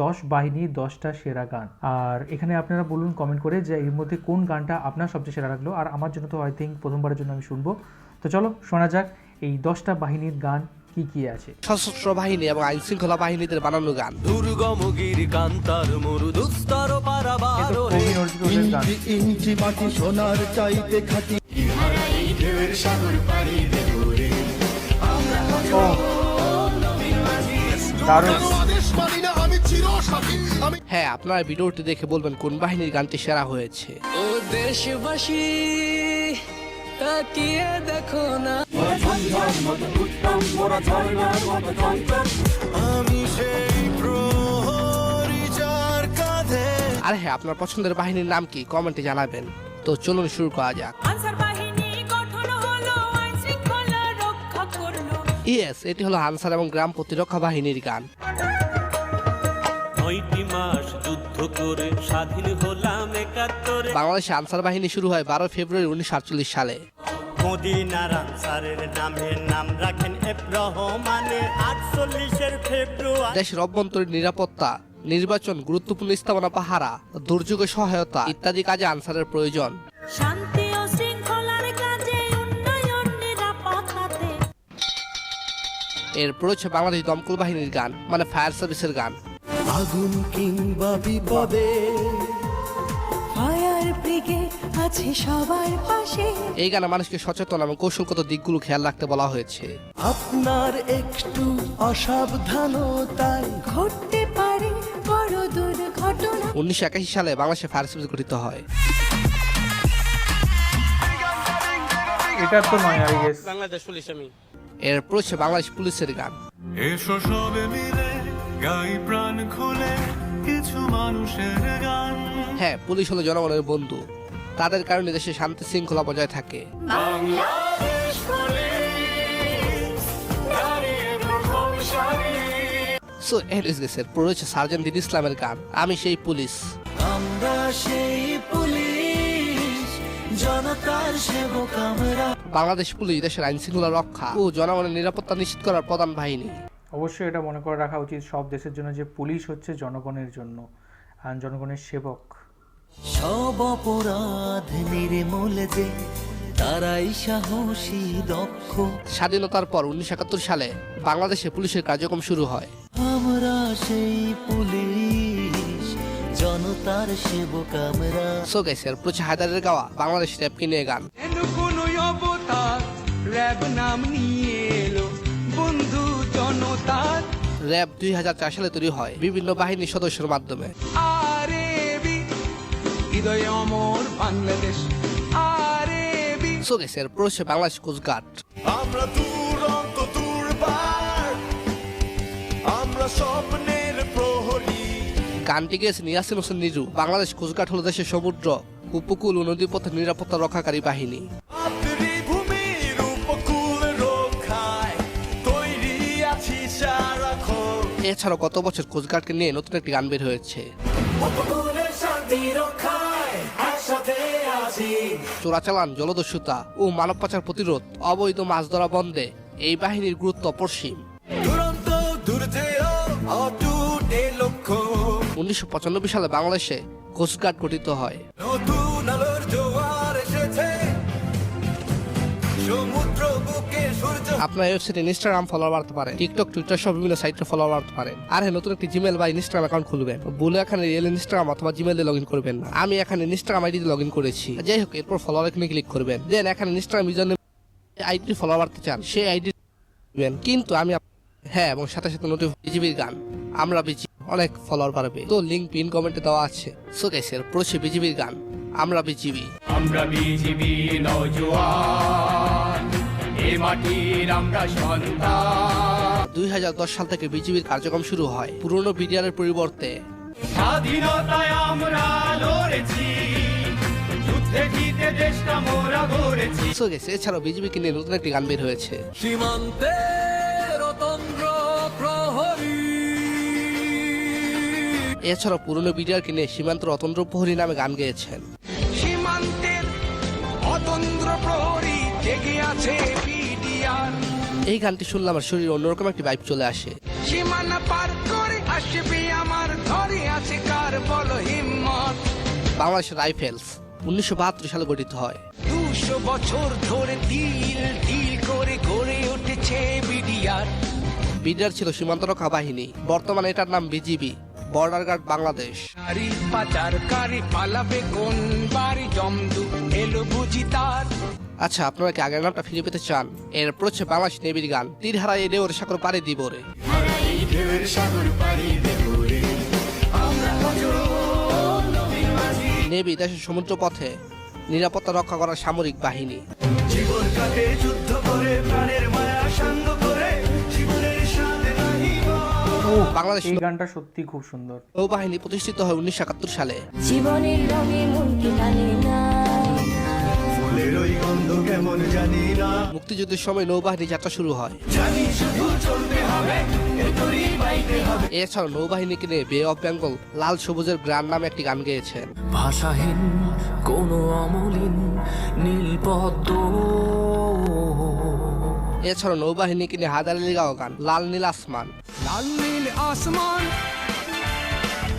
10 বাহিনী 10টা সেরা গান। আর এখানে আপনারা বলুন কমেন্ট করে যে এর মধ্যে কোন গানটা আপনার সবচেয়ে সেরা লাগলো। আর আমার জন্য তো আই থিঙ্ক প্রথমবারের জন্য আমি শুনবো। তো চলো শোনা যাক এই 10টা বাহিনীর গান কি কি আছে। সশস্ত্র বাহিনী এবং আইন শৃঙ্খলা বাহিনীদের বানানো গান। দুর্গমগির কান্তার মরু দুস্তর পারাবার কবির অরিজিনাল গান। ইঞ্চি মাটি সোনার চাইতে খাটি হ্যাঁ, আপনারা ভিডিওটি দেখে বলবেন কোন বাহিনীর গানটি সেরা হয়েছে। ও দেশবাসী তাকিয়ে দেখো না, আমি সেই প্রহরী যার কাঁধে। আর হ্যাঁ, আপনার পছন্দের বাহিনীর নাম কি কমেন্টে জানাবেন। তো চলুন শুরু করা যাক। আনসার বাহিনী গঠন হলো, আইন শৃঙ্খলা রক্ষা করলো। ইয়েস, এটি হলো আনসার এবং গ্রাম প্রতিরক্ষা বাহিনীর গান। 9টি মাস যুদ্ধ করে স্বাধীন হলাম 71। বাংলাদেশে আনসার বাহিনী শুরু হয় 12 ফেব্রুয়ারি 1948 সালে। মদিনার আনসারের নাম রাখেন রহমানের 48 ফেব্রুয়ারি। দেশের অভ্যন্তরীণ নিরাপত্তা, নির্বাচন, গুরুত্বপূর্ণ স্থাপনা পাহারা, দুর্যোগে সহায়তা ইত্যাদি কাজে আনসারের প্রয়োজন। শান্তি ও শৃঙ্খলার কাজে উন্নয়ন নিরাপত্তাতে। এরপর হচ্ছে বাংলাদেশ দমকল বাহিনীর গান, মানে ফায়ার সার্ভিসের গান। আগুন কিংবা বিপদে ফায়ার ব্রিগেড আছে সবার পাশে। এই গানে মানুষকে সচেতন এবং কৌশলগত দিকগুলো খেয়াল রাখতে বলা হয়েছে। আপনার একটু অসাবধানতায় ঘটতে পারে বড় দুর্ঘটনা। 1981 সালে বাংলাদেশে ফায়ার সার্ভিস গঠিত হয়। এটা তো নয় আই গেস। বাংলাদেশ পুলিশ আমি। এরপর হচ্ছে বাংলাদেশ পুলিশের গান। এসো সবে মিলে গাই প্রাণ খুলে কিছু মানুষের গান। হ্যাঁ, পুলিশ হলো জনগণের বন্ধু, তাদের কারণে দেশে শান্তি শৃঙ্খলা বজায় থাকে। সো এরপর হচ্ছে সার্জেন্ট দিন ইসলামের গান, আমি সেই পুলিশ। আমরা সেই পুলিশ জনতার সেবক আমরা। বাংলাদেশ পুলিশ দেশের আইন শৃঙ্খলা রক্ষা ও জনগণের নিরাপত্তা নিশ্চিত করার প্রধান বাহিনী। অবশ্যই এটা মনে করে রাখা উচিত সব দেশের জন্য যে পুলিশ হচ্ছে জনগণের জন্য আর জনগণের সেবক। সব অপরাধ নির্মূল যে তারাই সাহসী দক্ষ। স্বাধীনতার পর 1971 সালে বাংলাদেশে পুলিশের কার্যক্রম শুরু হয়। আমরা সেই পুলিশ জনতার সেবক আমরা। সো গাইস, এরপর হচ্ছে হায়দারের গাওয়া বাংলাদেশ র্যাবকে নিয়ে গান। র‍্যাব নাম নিয়ে এলো বন্ধু জনতার। র্যাব 2004 সালে তৈরি হয় বিভিন্ন বাহিনীর সদস্যের মাধ্যমে। হৃদয় অমর বাংলাদেশ। সো গাইস, এরপর হচ্ছে বাংলাদেশ কোস্টগার্ড। আমরা দুরন্ত দুর্বার, আমরা স্বপ্নের প্রহরী। গানটি গেয়েছেন ইয়াসিন হোসেন নিজু। বাংলাদেশ কোস্টগার্ড হলো দেশের সমুদ্র, উপকূল ও নদীপথের নিরাপত্তা রক্ষাকারী বাহিনী। মাতৃভূমির উপকূল রক্ষায় তৈরি আছি সারাক্ষণ। এছাড়াও গত বছর কোস্টগার্ডকে নিয়ে নতুন একটি গান বের হয়েছে। চোরাচালান, জলদস্যুতা ও মানব পাচার প্রতিরোধ, অবৈধ মাছ ধরা বন্ধে এই বাহিনীর গুরুত্ব অপরিসীম। দুরন্ত দুর্জেয় অটুট এ লক্ষ্য। 1995 সালে বাংলাদেশে কোস্টগার্ড গঠিত হয়। নতুন আলোর জোয়ার এসেছে সমুদ্র বুকে সূর্য। আপনার ওয়েবসাইটে ইনস্টাগ্রাম ফলোয়ার বাড়তে পারেন, টিকটক, টুইটার সব বিভিন্ন সাইটে ফলোয়ার বাড়তে পারেন। আর হ্যাঁ, নতুন একটি জিমেল বা ইনস্টাগ্রাম অ্যাকাউন্ট খুলবেন। বলে এখানে রিয়েল ইনস্টাগ্রাম অথবা জিমেলে লগ ইন করবেন না। আমি এখানে ইনস্টাগ্রাম আইডিতে লগ ইন করেছি। যাই হোক, এরপর ফলোয়ার এখানে ক্লিক করবেন। দেন এখানে Instagram user name ID follower বাড়তে চান সেই আইডি দিবেন। কিন্তু আমি হ্যাঁ, এবং সাথে সাথে বিজিবির গান আমরা বিজি অনেক ফলোয়ার বাড়বে। তো লিংক পিন কমেন্টে দেওয়া আছে। সো গাইস, এরপর হচ্ছে বিজিবির গান আমরা বিজিবি। আমরা বিজিবি নওজোয়ান, এ মাটির আমরা সন্তান। 2010 সাল থেকে বিজিবির কার্যক্রম শুরু হয় পুরনো বিডিআরের পরিবর্তে। স্বাধীনতায় আমরা লড়েছি, যুদ্ধে জিতে দেশটা মোরা গড়েছি। সো গাইস, এছাড়াও বিজিবিকে নিয়ে নতুন একটি গান বের হয়েছে। সীমান্তের অতন্দ্র প্রহরী। এছাড়াও পুরনো বিডিআরকে নিয়ে সীমান্ত অতন্দ্র প্রহরী নামে গান গেয়েছেন। সীমান্তের অতন্দ্র প্রহরী জেগে আছে বিডিআর। এই গানটি শুনলে আমার শরীরে অন্যরকম একটি ভাইব চলে আসে। সীমানা পার করে আসবে আমার বাংলাদেশের রাইফেলস 1972 সালে গঠিত হয়। 200 বছর ধরে তিল তিল করে গড়ে উঠেছে বিডিআর। বিডিআর ছিল সীমান্তরক্ষা বাহিনী, বর্তমানে এটার নাম বিজিবি, বর্ডার গার্ড বাংলাদেশ। নারী পাচারকারী পালাবে কোন বাড়ি, জমদু এলো বুঝি তার। আচ্ছা, আপনারা কি আগের নামটা ফিরে পেতে চান? এরপর হচ্ছে বাংলাদেশ নেভির গান, তীর হারাই ঢেউর সাগর পাড়ি দিব রে। নেভি দেশের সমুদ্র পথে নিরাপত্তা রক্ষা করার সামরিক বাহিনী। বাংলাদেশ এই গানটা সত্যি খুব সুন্দর। নৌবাহিনী প্রতিষ্ঠিত হয় 1971 সালে। জীবনের রঙে মনকে মানে না, মুক্তিযুদ্ধের সময় নৌবাহিনী যাত্রা শুরু হয়। এছাড়াও নৌবাহিনীকে নিয়ে বে অফ বেঙ্গল লাল সবুজের গ্রান নামে একটি গান গেয়েছেন। ভাষাহীন কোন অমলিন নীলপদ্ম, এছাড়াও নৌবাহিনীকে নিয়ে হায়দার আলী গাওয়া গান লাল নীল আসমান। লাল নীল আসমান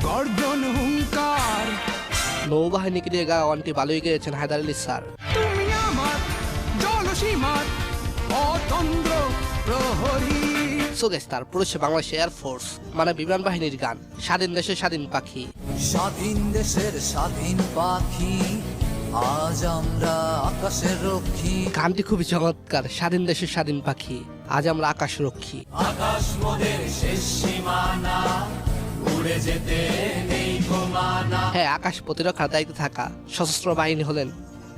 গর্জন হুঙ্কার, নৌবাহিনীকে নিয়ে গাওয়া গানটি ভালোই গেয়েছেন হায়দার আলী স্যার। তুমি আমার জলসীমার অতন্দ্র প্রহরী। সো গাইস, তারপর হচ্ছে বাংলাদেশ এয়ারফোর্স মানে বিমান বাহিনীর গান, স্বাধীন দেশের স্বাধীন পাখি। স্বাধীন দেশের স্বাধীন পাখি, আজ আমরা আকাশের রক্ষী। গানটি খুবই চমৎকার, স্বাধীন দেশের স্বাধীন পাখি, আজ আমরা আকাশ রক্ষী। আকাশ মোদের শেষ সীমানা, উড়ে যেতে নেই ঘুমানা। হ্যাঁ, আকাশ প্রতিরক্ষার দায়িত্বে থাকা সশস্ত্র বাহিনী হলেন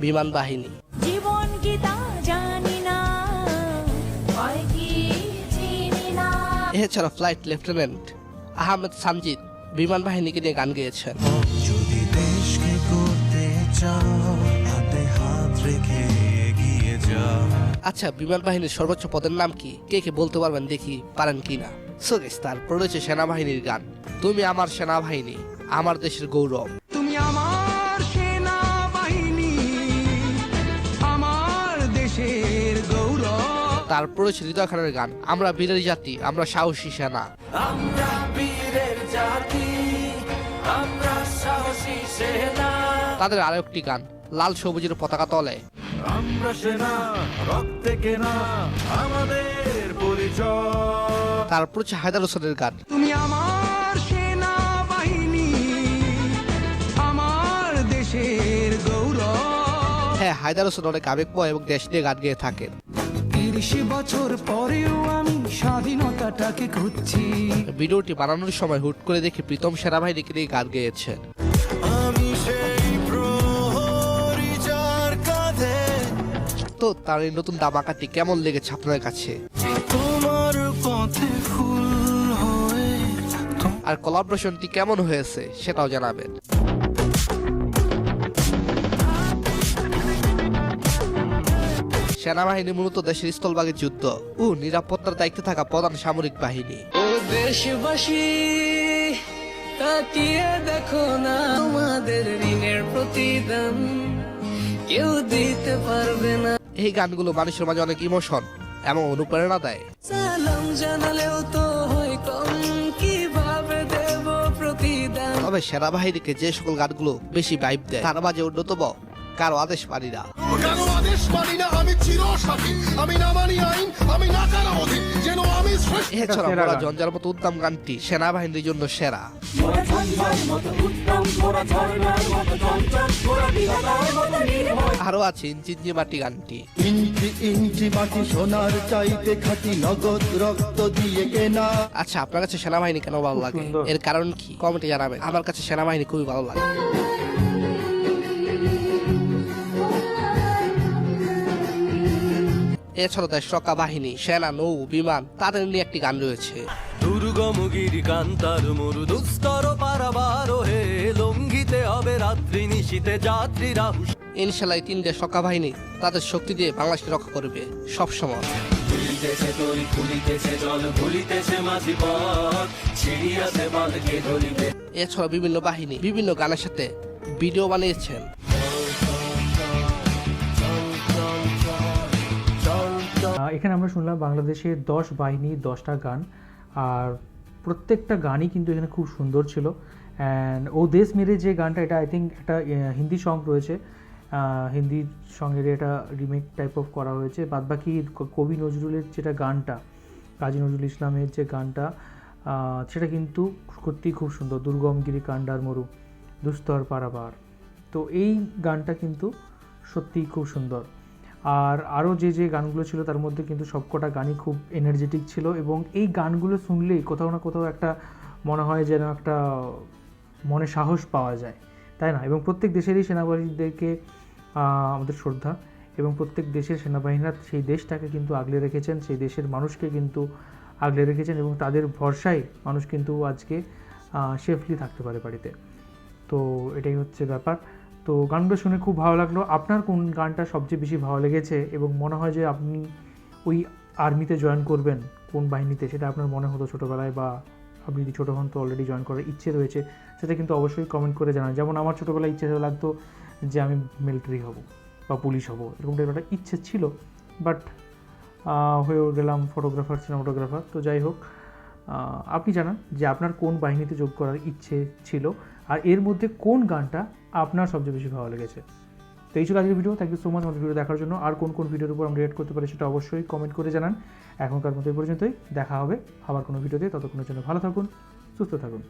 বিমান বাহিনী। জীবন কি তা জানি না, ভয় কি চিনি না। এছাড়া ফ্লাইট লেফটেন্যান্ট আহমেদ সানজিদ বিমান বাহিনীকে নিয়ে গান গেয়েছেন। যদি দেশকে করতে চাও, হাতে হাত রেখে এগিয়ে যাও। আচ্ছা, বিমান বাহিনীর সর্বোচ্চ পদের নাম কি? কে কে বলতে পারবেন দেখি, পারেন কিনা? সো গাইস, তারপর রয়েছে সেনাবাহিনীর গান, তুমি আমার সেনাবাহিনী, আমার দেশের গৌরব। তুমি আমার সেনাবাহিনী, আমার দেশের গৌরব। তারপর রয়েছে হৃদয় খানের গান, আমরা বীরের জাতি, আমরা সাহসী সেনা। আমরা বীরের জাতি, আমরা সাহসী সেনা। তাদের আরো একটি গান, লাল সবুজের পতাকা তলে। আমরা সেনা রক্তে কেনা আমাদের পরিচয়। তারপর হচ্ছে হায়দার হোসেনের গান, তুমি আমার সেনাবাহিনী, আমার দেশের গৌরব। হ্যাঁ, হায়দার হোসেন অনেক আবেগময় এবং দেশ নিয়ে গান গেয়ে থাকেন। 30 বছর পরেও আমি স্বাধীনতাটাকে খুঁজছি। ভিডিওটি বানানোর সময় হুট করে দেখি প্রীতম সেনাবাহিনীকে নিয়ে গান গেয়েছেন। আমি সেই প্রহরী যার কাঁধে, তো তার এই নতুন দামাকাটি কেমন লেগেছে আপনাদের কাছে? তোমার পথে ফুল হয়ে। আর কোলাবোরেশনটি কেমন হয়েছে সেটাও জানাবেন। সেনাবাহিনী মূলত দেশের স্থলভাগের যুদ্ধ ও নিরাপত্তার দায়িত্বে থাকা প্রধান সামরিক বাহিনী। ও দেশবাসী, তাকিয়ে দেখো না, তোমাদের ঋণের প্রতিদান কেউ দিতে পারবে না। এই গানগুলো মানুষের মাঝে অনেক ইমোশন এবং অনুপ্রেরণা দেয়। সালাম জানালেও তো হয় কম, কিভাবে দেব প্রতিদান। তবে সেনাবাহিনীকে যে সকল গানগুলো বেশি ভাইব দেয় তার মাঝে অন্যতম কারো আদেশ মানি না। কারো আদেশ মানি না, আমি চিরসাথী, আমি না মানি আইন, আমি না কারো অধীন, যেন আমি শ্রেষ্ঠ। এছাড়া সেরা মোরা গান। জঞ্জার মতো উদ্দাম গানটি সেনাবাহিনীর জন্য সেরা। আরো আছে ইঞ্চি মাটি গানটি। ইঞ্চি ইঞ্চি মাটি সোনার চাইতে খাঁটি, নগদ রক্ত দিয়ে কেনা। আচ্ছা, আপনার কাছে সেনাবাহিনী কেন ভালো খুব লাগে? সুন্দর। এর কারণ কি কমেন্টে জানাবেন। আমার কাছে সেনাবাহিনী খুবই ভালো লাগে। এছাড়া দেশ রক্ষা বাহিনী, সেনা, নৌ, বিমান তাদের নিয়ে একটি গান রয়েছে। দুর্গম গিরি কান্তার মরু দুস্তর পারাবার হে, লঙ্ঘিতে হবে রাত্রি নিশীতে যাত্রীরা। ইনশাল্লাহ এই তিন দেশ রক্ষা বাহিনী তাদের শক্তি দিয়ে বাংলাদেশকে রক্ষা করবে সব সময়। ভুলিতেছে তরি ফুলিতেছে জল, ভুলিতেছে মাঝি পথ, ছিড়িয়াছে বাঁধকে ধরিতে। এছাড়া বিভিন্ন বাহিনী বিভিন্ন গানের সাথে ভিডিও বানিয়েছেন। এখানে আমরা শুনলাম বাংলাদেশের 10 বাহিনী 10টা গান, আর প্রত্যেকটা গানই কিন্তু এখানে খুব সুন্দর ছিল অ্যান্ড ও দেশ মেরে যে গানটা, এটা আই থিঙ্ক একটা হিন্দি সং রয়েছে, হিন্দি সঙ্গের এটা রিমেক টাইপ অফ করা হয়েছে। বাদবাকি কবি নজরুলের যেটা গানটা, কাজী নজরুল ইসলামের যে গানটা, সেটা কিন্তু সত্যিই খুব সুন্দর। দুর্গমগিরি কান্ডার মরু দুস্তর পারাবার, তো এই গানটা কিন্তু সত্যিই খুব সুন্দর। আর আরও যে যে গানগুলো ছিল তার মধ্যে কিন্তু সবকটা গানই খুব এনার্জেটিক ছিল, এবং এই গানগুলো শুনলেই কোথাও না কোথাও একটা মনে হয় যেন একটা মনে সাহস পাওয়া যায়, তাই না? এবং প্রত্যেক দেশেরই সেনাবাহিনীদেরকে আমাদের শ্রদ্ধা, এবং প্রত্যেক দেশের সেনাবাহিনীরা সেই দেশটাকে কিন্তু আগলে রেখেছেন, সেই দেশের মানুষকে কিন্তু আগলে রেখেছেন, এবং তাদের ভরসায় মানুষ কিন্তু আজকে সেফলি থাকতে পারে বাড়িতে। তো এটাই হচ্ছে ব্যাপার। তো গানগুলো শুনে খুব ভালো লাগলো। আপনার কোন গানটা সবচেয়ে বেশি ভালো লেগেছে এবং মনে হয় যে আপনি ওই আর্মিতে জয়েন করবেন, কোন বাহিনীতে সেটা আপনার মনে হতো ছোটোবেলায়, বা আপনি যদি ছোটো হন তো অলরেডি জয়েন করার ইচ্ছে রয়েছে, সেটা কিন্তু অবশ্যই কমেন্ট করে জানান। যেমন আমার ছোটোবেলায় ইচ্ছে লাগতো যে আমি মিলিটারি হব বা পুলিশ হব, এরকম টাইপের একটা ইচ্ছে ছিল, বাট হয়ে গেলাম ফটোগ্রাফার, সিনেমাটোগ্রাফার। তো যাই হোক, আপনি জানান যে আপনার কোন বাহিনীতে যোগ করার ইচ্ছে ছিল, আর এর মধ্যে কোন গানটা আপনার সবচেয়ে বেশি ভালো লেগেছে। তো এই ছিল আজকের video. Thank you so much আমাদের ভিডিও দেখার জন্য। আর কোন কোন ভিডিওর উপর আমরা রিয়েক্ট করতে পারি সেটা অবশ্যই কমেন্ট করে জানান। এখনকার মতো এই পর্যন্তই, দেখা হবে আবার কোনো ভিডিওতে। ততক্ষণের জন্য ভালো থাকুন, সুস্থ থাকুন।